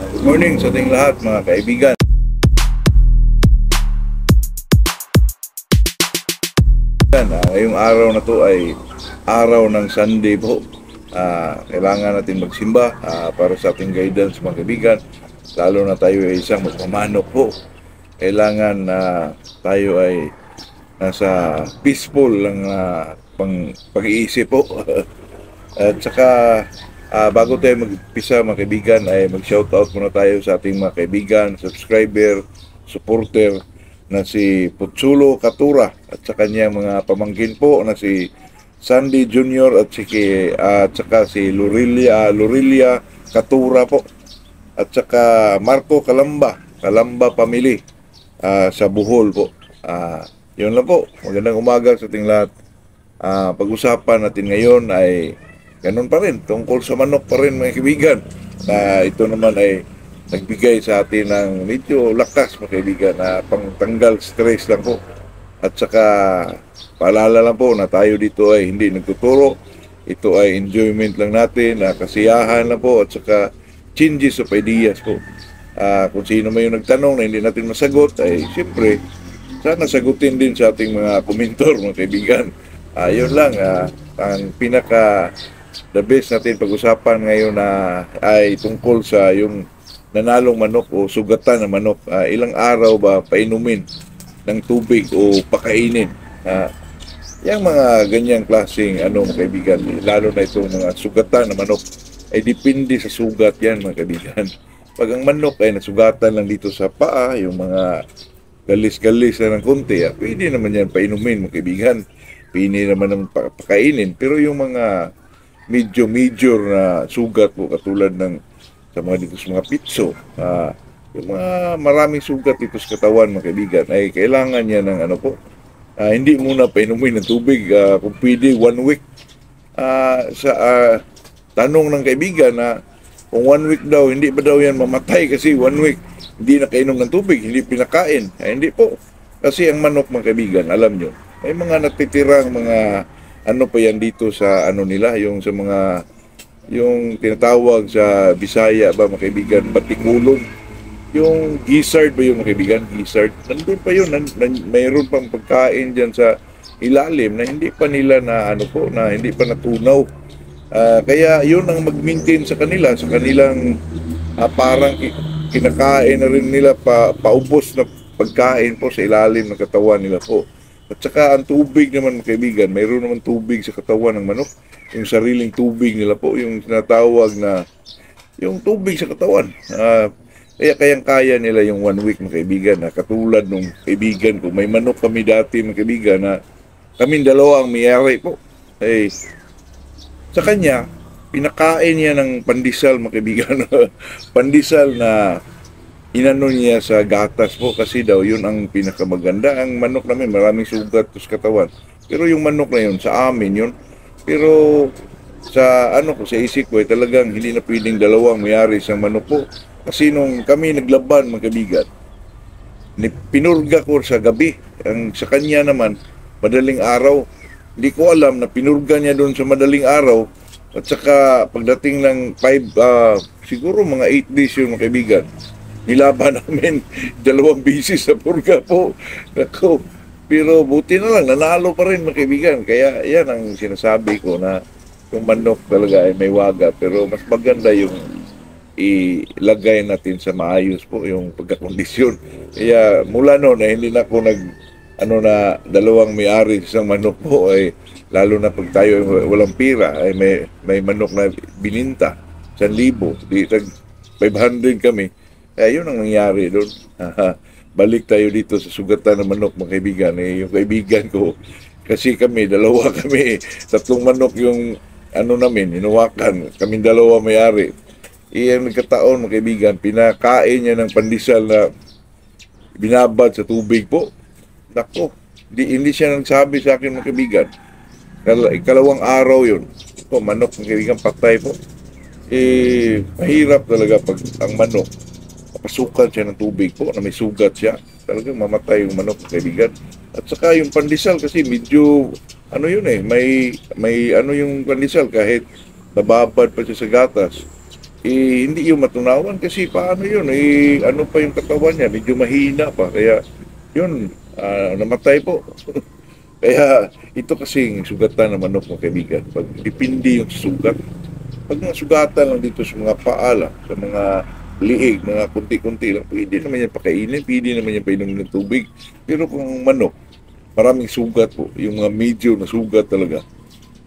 Good morning sa ating lahat mga kaibigan. Ngayong araw na to ay araw ng Sunday po. Kailangan natin magsimba para sa ating guidance mga kaibigan. Lalo na tayo ay isang magpamanok po. Kailangan tayo ay nasa peaceful lang pag-iisip po. At saka bago tayo mag-pisa mga kaibigan ay mag-shoutout muna tayo sa ating mga kaibigan, subscriber, supporter na si Putsulo Katura at sa kanyang mga pamangkin po na si Sandy Jr. at saka si Lorilia Katura po at saka Marco Calamba Family sa Bohol po. Yun lang po. Magandang umaga sa ating lahat. Pag-usapan natin ngayon ay ganun pa rin, tungkol sa manok pa rin mga kaibigan. Ito naman ay nagbigay sa atin ng medyo lakas mga kaibigan na pangtanggal stress lang po. At saka paalala lang po na tayo dito ay hindi nagtuturo. Ito ay enjoyment lang natin, kasiyahan lang po at saka changes of ideas po. Kung sino man yung nagtanong na hindi natin masagot ay siyempre sana sagutin din sa ating mga komentor mga kaibigan. Yun lang, ang pinaka the best natin pag-usapan ngayon ay tungkol sa yung nanalong manok o sugatan na manok. Ilang araw ba painumin ng tubig o pakainin? Yung mga ganyang klaseng mga kaibigan, lalo na itong mga sugatan na manok ay depende sa sugat yan mga kaibigan. Pag ang manok ay nasugatan lang dito sa paa, yung mga galis-galis na ng konti, pwede naman yan painumin mga kaibigan, pwede naman naman pakainin. Pero yung mga major na sugat po katulad ng sa mga dito sa mga pitso, yung mga maraming sugat dito sa katawan mga kaibigan ay kailangan niya ng hindi muna painumin ng tubig, kung pwede 1 week. Tanong ng kaibigan na kung 1 week daw, hindi ba daw yan mamatay kasi 1 week hindi nakainom ng tubig, hindi pinakain? Hindi po, kasi ang manok mga kaibigan, alam nyo, may mga natitirang mga pa yan dito sa nila, yung sa mga yung tinatawag sa Bisaya ba mga kaibigan, batikulon, yung gizzard ba yung mga kaibigan, gizzard, nandun pa yun, mayroon pang pagkain dyan sa ilalim na hindi pa nila na hindi pa natunaw. Kaya yun ang mag-maintain sa kanila, sa kanilang parang kinakain na rin nila paubos na pagkain po sa ilalim ng katawan nila po. At saka ang tubig naman mga kaibigan, mayroon naman tubig sa katawan ng manok, yung sariling tubig nila po, yung tinatawag na yung tubig sa katawan. Kaya kayang-kaya nila yung 1 week mga kaibigan, katulad nung kaibigan ko, may manok kami dati mga kaibigan na kaming dalawa ang mayari po. Sa kanya, pinakain niya ng pandesal mga kaibigan. Pandesal na inano niya sa gatas po kasi daw yun ang pinakamaganda. Ang manok namin maraming sugat sa katawan, pero yung manok na yun sa amin yun. Pero sa sa isip ko ay talagang hindi na pwedeng dalawang mayari sa manok po. Kasi nung kami naglaban mga kaibigan, pinurga ko sa gabi. Ang sa kanya naman madaling araw. Hindi ko alam na pinurga niya doon sa madaling araw. At saka pagdating ng 5 siguro mga 8 days yun mga kaibigan, nilaban namin 2 bisis sa purga po. Nako, pero buti na lang, nanalo pa rin mga kaibigan. Kaya yan ang sinasabi ko na yung manok talaga ay may waga. Pero mas maganda yung ilagay natin sa maayos po yung pagkakondisyon. Kaya mula noon ay hindi na ako na dalawang may-ari sa isang manok po ay lalo na pag tayo walang pira ay may manok na bininta 1,000, di 500 kami. Kaya yun ang nangyari doon. Balik tayo dito sa sugatan ng manok mga kaibigan. Yung kaibigan ko, kasi dalawa kami, 3 manok yung namin, hinuwakan, kaming dalawa may-ari. Ang nagkataon mga kaibigan, pinakain niya ng pandesal na binabad sa tubig po. Nako, hindi siya nagsabi sa akin mga kaibigan. Ikalawang araw yun. Ito, manok mga kaibigan, patay po. Mahirap talaga pag ang manok pasukan siya ng tubig po na may sugat siya, talagang mamatay yung manok kaibigan. At saka yung pandesal kasi medyo may yung pandesal kahit nababad pa siya sa gatas, hindi yung matunawan kasi paano yun, ano pa yung katawan niya, medyo mahina pa, kaya yun, namatay po. Kaya ito kasing sugatan ng manok mga kaibigan, pag dipindi yung sugat, pag mga sugatan lang dito sa mga paala, sa mga liig, mga kunti-kunti lang, pwede naman yan pakainin, pwede naman yan painumin ng tubig. Pero kung manok, maraming sugat po, yung mga medyo na sugat talaga,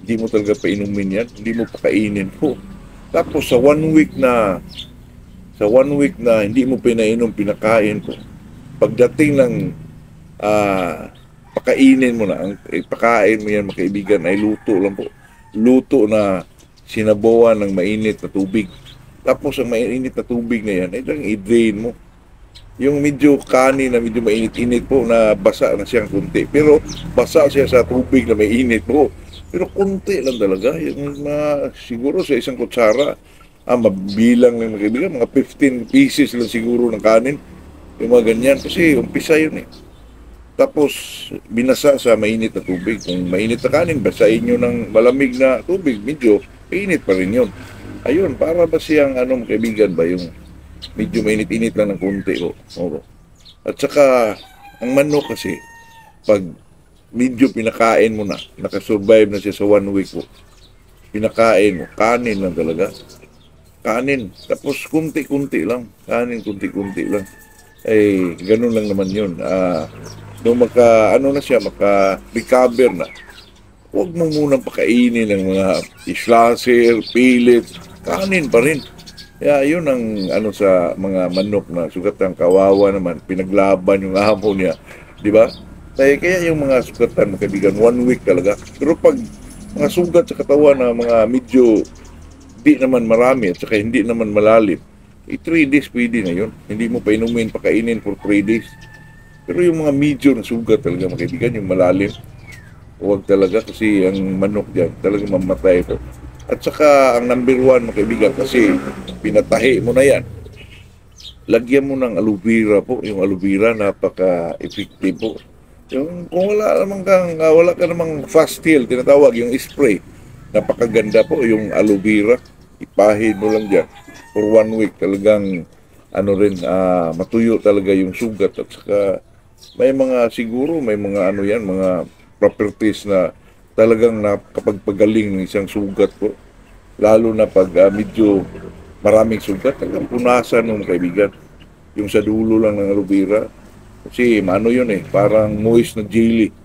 hindi mo talaga painumin yan, hindi mo pakainin po. Tapos sa one week na hindi mo pinainom, pinakain po, pagdating ng pakainin mo na, pakain mo yan mga kaibigan, ay luto lang po. Luto na sinabawan ng mainit na tubig. Tapos ang mainit na tubig na yan, ay lang i-drain mo. Yung medyo kanin na medyo mainit-init po na basa na siyang kunti. Pero basa siya sa tubig na may init po. Pero kunti lang talaga. Yung siguro sa isang kutsara, mabilang ng mga kaibigan, mga 15 pieces lang siguro ng kanin. Yung mga ganyan. Kasi umpisa yun eh. Tapos, binasa sa mainit na tubig. Kung mainit na kanin, basahin nyo ng malamig na tubig. Medyo mainit pa rin yun. Ayun, para ba siyang kaibigan ba, yung medyo mainit-init lang ng konti. Oo. At saka, ang manok kasi, pag medyo pinakain mo na, nakasurvive na siya sa 1 week po, pinakain mo, kanin lang talaga. Kanin. Tapos, kunti-kunti lang. Kanin, kunti-kunti lang. Ay, ganun lang naman yun. Nung maka-recover na, huwag mo munang pakainin ng mga slasher, pilit, kanin pa rin. Kaya yun ang sa mga manok na sugatan, kawawa naman, pinaglaban yung amo niya, di ba? Kaya yung mga sugatan, mga kaibigan, 1 week talaga. Pero pag mga sugat sa katawan na mga medyo di naman marami at saka hindi naman malalim, 3 days pwede na yun. Hindi mo pa inumin, pakainin for 3 days. Pero yung mga medyo na sugat talaga mga kaibigan, yung malalim, huwag talaga kasi ang manok dyan talagang mamatay ito. At saka ang number 1 mga kaibigan, kasi pinatahi mo na yan, lagyan mo ng aloe vera po. Yung aloe vera napaka-effective po. Yung kung wala ka namang fast heal, tinatawag yung spray, napakaganda po yung aloe vera. Ipahin mo lang dyan for 1 week, talagang matuyo talaga yung sugat. At saka may mga mga properties na talagang nakapagpagaling ng isang sugat po. Lalo na pag medyo maraming sugat, talagang punasan ng kaibigan. Yung sa dulo lang ng aloe vera. Kasi yun parang moist na jelly.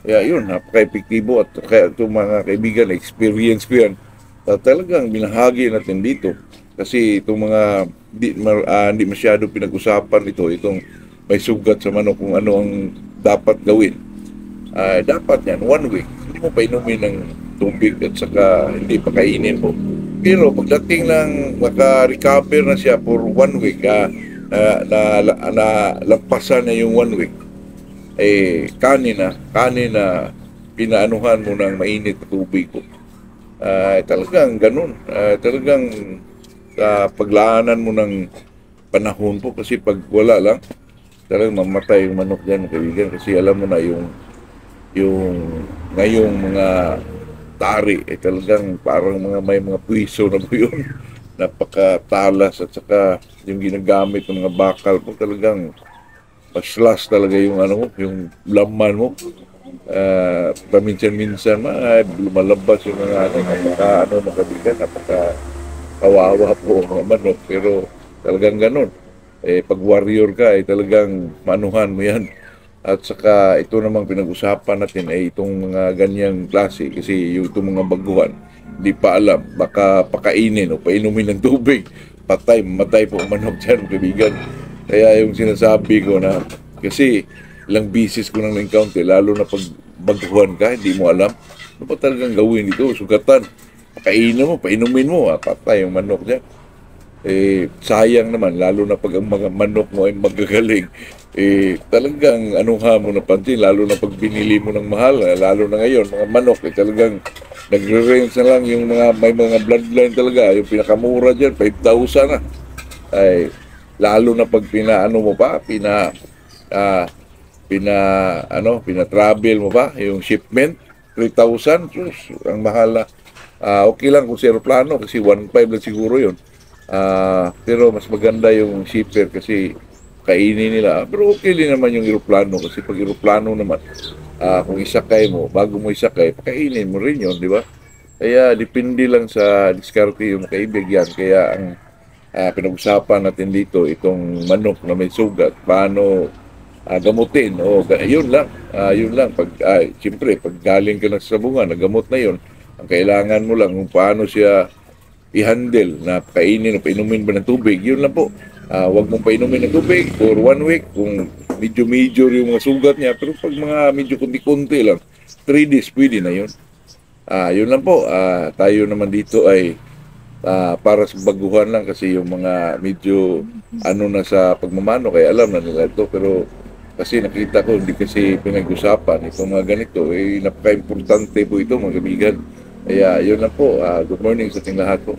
Kaya yun, napaka-epektibo. At kaya itong mga kaibigan, experience ko yan. Talagang binahagi natin dito. Kasi itong mga hindi masyado pinag-usapan itong may sugat sa manok, kung ano ang dapat gawin. Dapat yan, 1 week. Hindi mo pa inumin ng tubig at saka hindi pa kainin po. Pero pagdating ng maka-recover na siya for 1 week, lagpasan na yung 1 week, kanin na pinaanuhan mo ng mainit na tubig po. Talagang ganun. Talagang paglaanan mo ng panahon po, kasi pag wala lang, talagang mamatay yung manok dyan, kaibigan. Kasi alam mo na yung ngayong mga tari, talagang parang may mga puwiso na po yun. Napakatalas, at saka yung ginagamit ng mga bakal po, talagang maslas talaga yung yung laman mo. Paminsan-minsan lumalabas yung mga makabigan, kawawa po ang manok. Pero talagang ganun. Pag warrior ka, talagang manuhan mo yan. At saka ito namang pinag-usapan natin ay itong mga ganyang klase, kasi itong mga baguhan, hindi pa alam, baka pakainin o painumin ng tubig, matay po ang manok dyan, kaibigan. Kaya yung sinasabi ko na, kasi ilang bisis ko nang na-encounter, lalo na pag baguhan ka, hindi mo alam, ano pa talagang gawin dito, sugatan, pakainin mo, painumin mo, patay yung manok dyan. Sayang naman, lalo na pag ang mga manok mo ay magagaling, talagang mo napansin, lalo na pag binili mo ng mahal, lalo na ngayon, mga manok, talagang nagre-range na lang yung may mga bloodline talaga, yung pinakamura dyan, 5,000 na. Lalo na pag pina-travel mo pa, yung shipment, 3,000, ang mahal na. Okay lang kung sa aeroplano, kasi 1,500 lang siguro yun. Pero mas maganda yung shipper kasi kainin nila. Pero okay din naman yung eroplano kasi pag eroplano naman, kung isakay mo, bago mo isakay, pakainin mo rin yun, di ba? Kaya depende lang sa diskarte yung kaibigan. Kaya ang pinag-usapan natin dito, itong manok na may sugat, paano gamutin. Yun lang. Siyempre, pag galing ka na sa sabungan, nagamot na yun, ang kailangan mo lang kung paano siya i-handle na kainin o painumin ba ng tubig, yun lang po. Huwag mong painumin ng tubig for 1 week kung medyo major yung mga sugat niya. Pero pag mga medyo kunti-kunti lang, 3 days pwede na yun. Yun lang po. Tayo naman dito ay para sa baguhan lang kasi yung mga medyo ano na sa pagmamano kaya alam na nila ito. Pero kasi nakita ko, hindi kasi pinag-usapan itong mga ganito. Napaka-importante po ito mga kaibigan. Kaya yun lang po. Good morning sa ating lahat po.